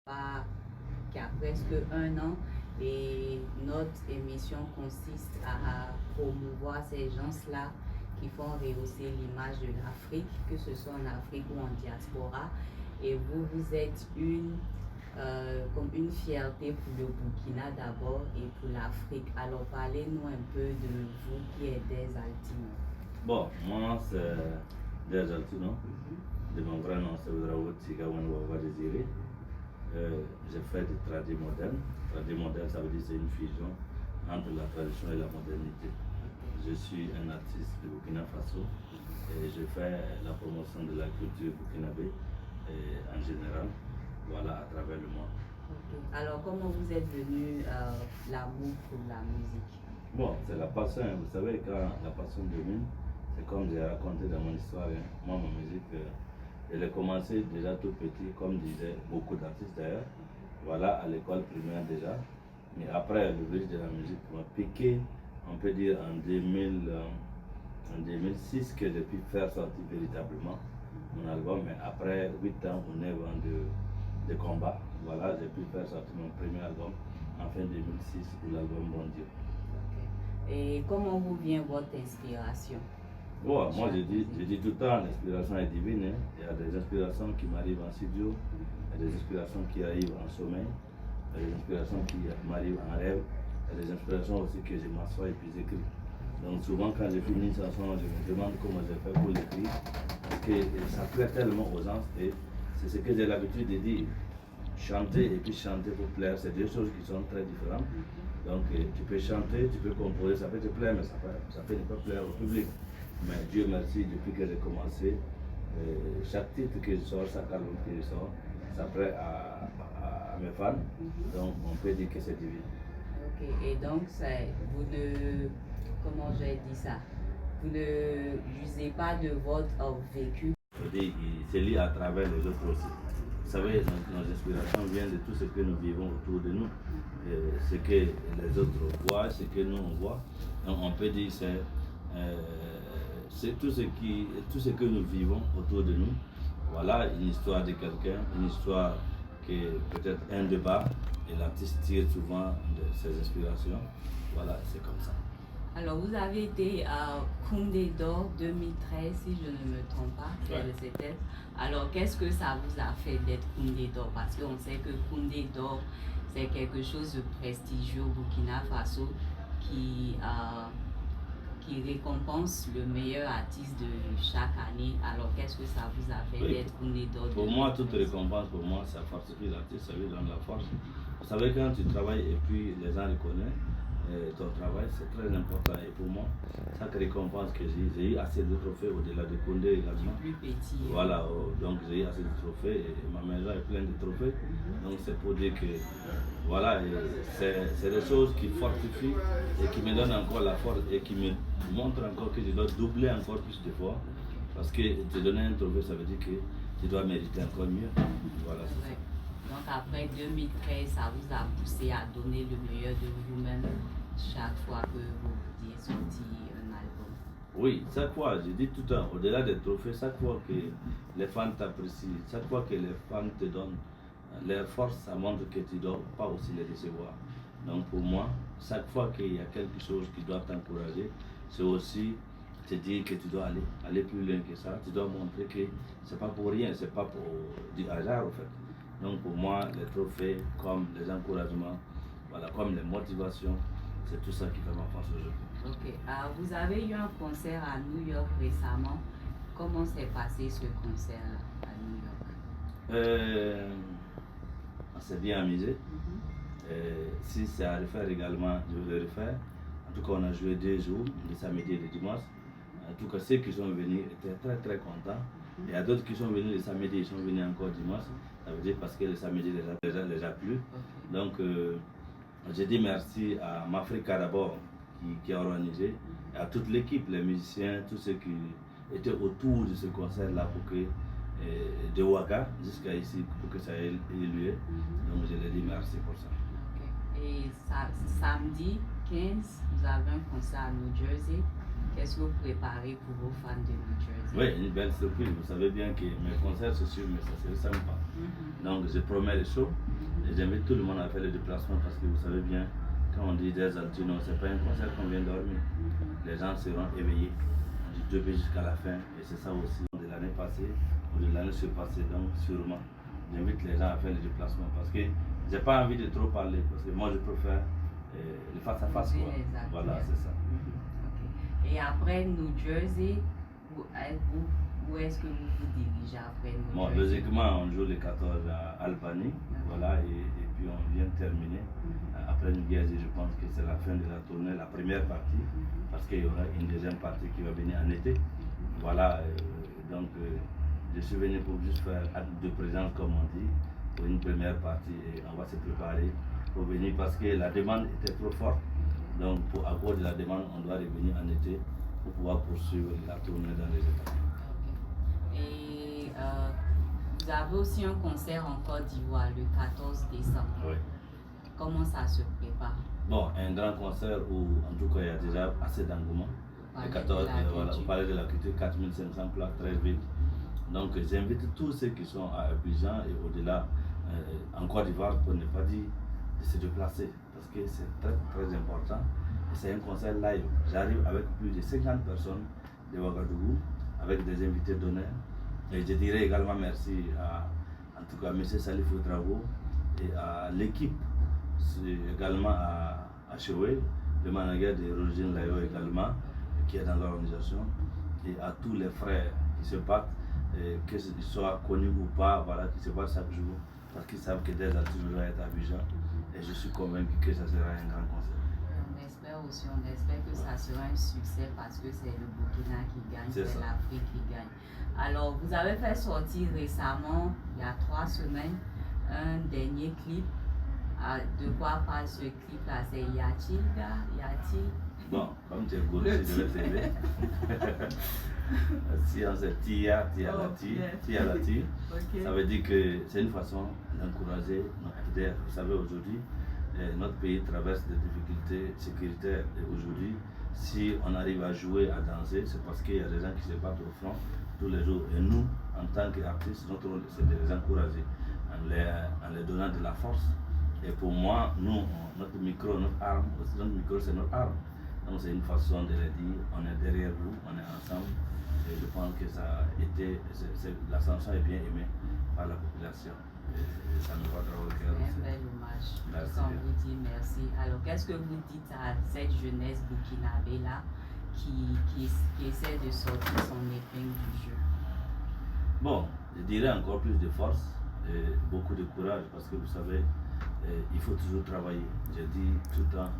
Qui a presque 1 an, et notre émission consiste à promouvoir ces gens-là qui font rehausser l'image de l'Afrique, que ce soit en Afrique ou en diaspora. Et vous êtes comme une fierté pour le Burkina d'abord et pour l'Afrique. Alors parlez-nous un peu de vous qui êtes des Altino. Bon, moi c'est des Altino. De mon vrai nom c'est Oudraoud Sigawan Wawa Désiré. J'ai fait du tradi moderne. Tradi moderne, ça veut dire c'est une fusion entre la tradition et la modernité. Je suis un artiste de Burkina Faso et je fais la promotion de la culture burkinabé en général, voilà, à travers le monde. Okay. Alors comment vous êtes venu l'amour pour la musique? Bon, c'est la passion, vous savez, quand la passion domine, c'est comme j'ai raconté dans mon histoire, hein. Moi, ma musique, elle a commencé déjà tout petit, comme disaient beaucoup d'artistes d'ailleurs, voilà, à l'école primaire déjà. Mais après, le bridge de la musique m'a piqué, on peut dire en 2006 que j'ai pu faire sortir véritablement mon album. Mais après 8 ans ou 9 ans de combat, voilà, j'ai pu faire sortir mon premier album en fin 2006 pour l'album Bon Dieu. Okay. Et comment vous vient votre inspiration? Bon, moi je dis tout le temps, l'inspiration est divine, hein. Il y a des inspirations qui m'arrivent en studio, il y a des inspirations qui arrivent en sommeil, il y a des inspirations qui m'arrivent en rêve, il y a des inspirations aussi que je m'assois et puis j'écris. Donc souvent quand je finis une chanson, je me demande comment j'ai fait pour l'écrire, parce que ça plaît tellement aux gens et c'est ce que j'ai l'habitude de dire. Chanter et puis chanter pour plaire, c'est deux choses qui sont très différentes. Donc tu peux chanter, tu peux composer, ça peut te plaire, mais ça peut ne pas plaire au public. Mais Dieu merci, depuis que j'ai commencé, chaque titre que je sors, chaque album que je sors, ça plaît à mes fans. Donc on peut dire que c'est divin. Ok, et donc vous ne, comment j'ai dit ça, vous ne usez pas de votre vécu. C'est lié à travers les autres aussi. Vous savez, nos inspirations viennent de tout ce que nous vivons autour de nous, ce que les autres voient, ce que nous on voit. Donc on peut dire c'est tout ce que nous vivons autour de nous. Voilà une histoire de quelqu'un, une histoire qui est peut-être un débat et l'artiste tire souvent de ses inspirations. Voilà, c'est comme ça. Alors vous avez été à Koundé d'Or 2013 si je ne me trompe pas, c'était. Alors qu'est-ce que ça vous a fait d'être Koundé d'Or? Parce qu'on sait que Koundé d'Or c'est quelque chose de prestigieux au Burkina Faso qui récompense le meilleur artiste de chaque année. Alors qu'est-ce que ça vous a fait d'être Koundé d'Or? Pour moi, toute récompense, pour moi, ça fortifie l'artiste, ça lui donne la force. Vous savez, quand tu travailles et puis les gens reconnaissent ton travail, c'est très important. Et pour moi, chaque récompense que j'ai eu assez de trophées au-delà de Koundé également. Plus petit. Voilà, donc j'ai eu assez de trophées et ma maison est pleine de trophées. Donc c'est pour dire que voilà, c'est des choses qui fortifient et qui me donnent encore la force et qui me montrent encore que je dois doubler encore plus d'efforts. Parce que te donner un trophée, ça veut dire que tu dois mériter encore mieux. Voilà, c'est ça. Donc après 2013, ça vous a poussé à donner le meilleur de vous-même chaque fois que vous vouliez sortir un album? Oui, chaque fois, je dis tout le temps, au-delà des trophées, chaque fois que les fans t'apprécient, chaque fois que les fans te donnent leur force, ça montre que tu ne dois pas aussi les décevoir. Donc pour moi, chaque fois qu'il y a quelque chose qui doit t'encourager, c'est aussi te dire que tu dois aller plus loin que ça. Tu dois montrer que c'est pas pour rien, c'est pas pour du hasard en fait. Donc pour moi, les trophées, comme les encouragements, voilà, comme les motivations, c'est tout ça qui fait ma force aujourd'hui. Ok. Vous avez eu un concert à New York récemment. Comment s'est passé ce concert à New York? On s'est bien amusé. Si c'est à refaire également, je vais le refaire. En tout cas, on a joué 2 jours, le samedi et le dimanche. En tout cas, ceux qui sont venus étaient très très contents. Il y a d'autres qui sont venus le samedi, ils sont venus encore dimanche. Ça veut dire parce que le samedi les a plu. Donc, je dis merci à Mafrika d'abord qui a organisé, et à toute l'équipe, les musiciens, tous ceux qui étaient autour de ce concert-là pour que de Ouaga jusqu'à ici pour que ça ait lieu. Donc je les dis merci pour ça. Okay. Et samedi 15, vous avez un concert à New Jersey. Qu'est-ce que vous préparez pour vos fans de New Jersey? Oui, une belle surprise. Vous savez bien que mes concerts c'est sûr, mais ça se ressemble pas. Donc je promets les shows. j'invite tout le monde à faire le déplacement parce que vous savez bien, quand on dit des altinos, ce n'est pas un concert qu'on vient dormir. Les gens seront éveillés du début jusqu'à la fin et c'est ça aussi de l'année passée ou de l'année surpassée. Donc sûrement, j'invite les gens à faire le déplacement parce que j'ai pas envie de trop parler parce que moi je préfère le face à face. Voilà, c'est ça. Okay. Et après New Jersey, où est-ce que vous vous dirigez après New Jersey? Logiquement, on joue le 14 à Albany, voilà, et puis on vient terminer. Après New Jersey, je pense que c'est la fin de la tournée, la première partie, parce qu'il y aura une deuxième partie qui va venir en été. Voilà, donc je suis venu pour juste faire acte de présence, comme on dit, pour une première partie, et on va se préparer pour venir parce que la demande était trop forte. Donc, à cause de la demande, on doit revenir en été pour pouvoir poursuivre la tournée dans les États. Et vous avez aussi un concert en Côte d'Ivoire le 14 décembre. Oui. Comment ça se prépare? Bon, un grand concert où, en tout cas, il y a déjà assez d'engouement. Le 14, voilà, on parlait de la culture, 4500 places, 13 villes. Donc, j'invite tous ceux qui sont à Abidjan et au-delà, en Côte d'Ivoire, pour ne pas dire de se déplacer, parce que c'est très, très important. C'est un concert live. J'arrive avec plus de 50 personnes de Ouagadougou, avec des invités d'honneur. Et je dirais également merci à, en tout cas, M. Salif Ouedraogo et à l'équipe, également à Choué, le manager de Rosine Layo également, qui est dans l'organisation, et à tous les frères qui se battent, qu'ils soient connus ou pas, voilà, qui se battent chaque jour, parce qu'ils savent que des artistes vont être à Abidjan. Et je suis convaincu que ça sera un grand concert. On espère aussi, on espère que ça sera un succès parce que c'est le Burkina qui gagne, c'est l'Afrique qui gagne. Alors, vous avez fait sortir récemment, il y a 3 semaines, un dernier clip. De quoi parle ce clip-là? C'est Y-a-t-il? Bon, comme tu es gaucher, je vais t'aider. Si on sait Tia Lati, ça veut dire que c'est une façon d'encourager notre FDR. Vous savez, aujourd'hui, notre pays traverse des difficultés sécuritaires. Et aujourd'hui, si on arrive à jouer, à danser, c'est parce qu'il y a des gens qui se battent au front tous les jours. Et nous, en tant qu'artistes, notre rôle, c'est de les encourager en les donnant de la force. Et pour moi, nous, notre micro, notre arme, notre micro, c'est notre arme. Donc c'est une façon de le dire, on est derrière vous, on est ensemble. Et je pense que ça a été, la chanson est bien aimée par la population. Et ça nous va droit au cœur. C'est un bel hommage. Merci. On vous dit merci. Alors qu'est-ce que vous dites à cette jeunesse burkinabé là qui essaie de sortir son épingle du jeu? Bon, je dirais encore plus de force et beaucoup de courage parce que vous savez, il faut toujours travailler. Je dis tout le temps,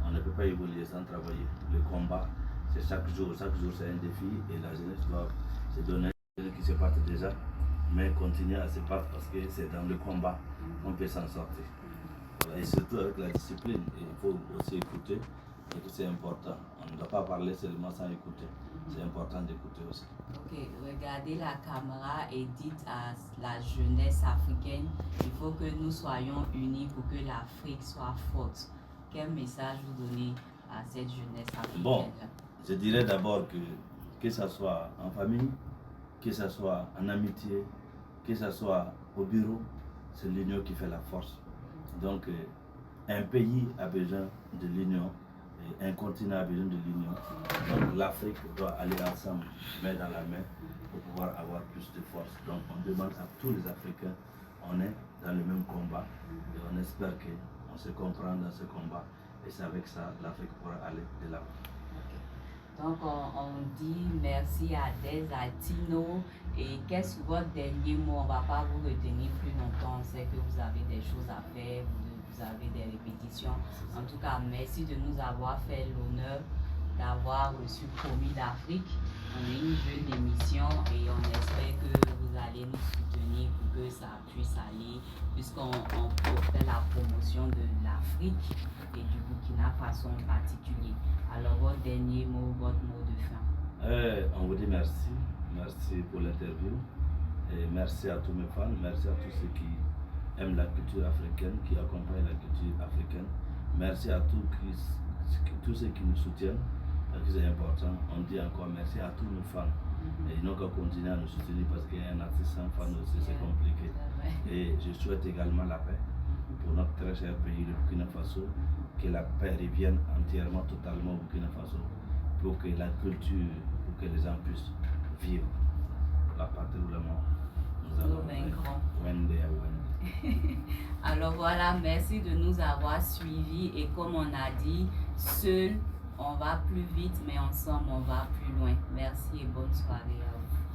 on ne peut pas évoluer sans travailler. Le combat, c'est chaque jour c'est un défi et la jeunesse doit se donner qui se battent déjà, mais continuer à se battre parce que c'est dans le combat qu'on peut s'en sortir. Voilà. Et surtout avec la discipline, il faut aussi écouter et que c'est important. On ne doit pas parler seulement sans écouter. C'est important d'écouter aussi. Ok, regardez la caméra et dites à la jeunesse africaine, il faut que nous soyons unis pour que l'Afrique soit forte. Quel message vous donnez à cette jeunesse africaine? Bon, je dirais d'abord que ce soit en famille, que ce soit en amitié, que ce soit au bureau, c'est l'union qui fait la force. Donc, un pays a besoin de l'union, et un continent a besoin de l'union. Donc, l'Afrique doit aller ensemble, main dans la main, pour pouvoir avoir plus de force. Donc, on demande à tous les Africains, on est dans le même combat, et on espère qu'on se comprend dans ce combat. Et c'est avec ça l'Afrique pourra aller de l'avant. Donc on dit merci à Des Altinos. Et qu'est-ce que votre dernier mot? On ne va pas vous retenir plus longtemps. On sait que vous avez des choses à faire, vous avez des répétitions. En tout cas, merci de nous avoir fait l'honneur d'avoir reçu Promis d'Afrique. On est une jeune émission et on espère que vous allez nous soutenir pour que ça puisse aller, puisqu'on fait la promotion de l'Afrique et du Burkina Faso en particulier. Alors, votre dernier mot, votre mot de fin? On vous dit merci. Merci pour l'interview. Et merci à tous mes fans. Merci à tous ceux qui aiment la culture africaine, qui accompagnent la culture africaine. Merci à tous ceux qui nous soutiennent. Parce que c'est important. On dit encore merci à tous nos fans. Et ils n'ont qu'à continuer à nous soutenir parce qu'un artiste sans fans aussi, c'est compliqué. Et je souhaite également la paix. notre très cher pays, le Burkina Faso, que la paix revienne entièrement, totalement au Burkina Faso, pour que la culture, pour que les gens puissent vivre. À partir du moment nous allons vaincrons. Wende à Wende. Alors voilà, merci de nous avoir suivis et comme on a dit, seul on va plus vite mais ensemble on va plus loin. Merci et bonne soirée à vous.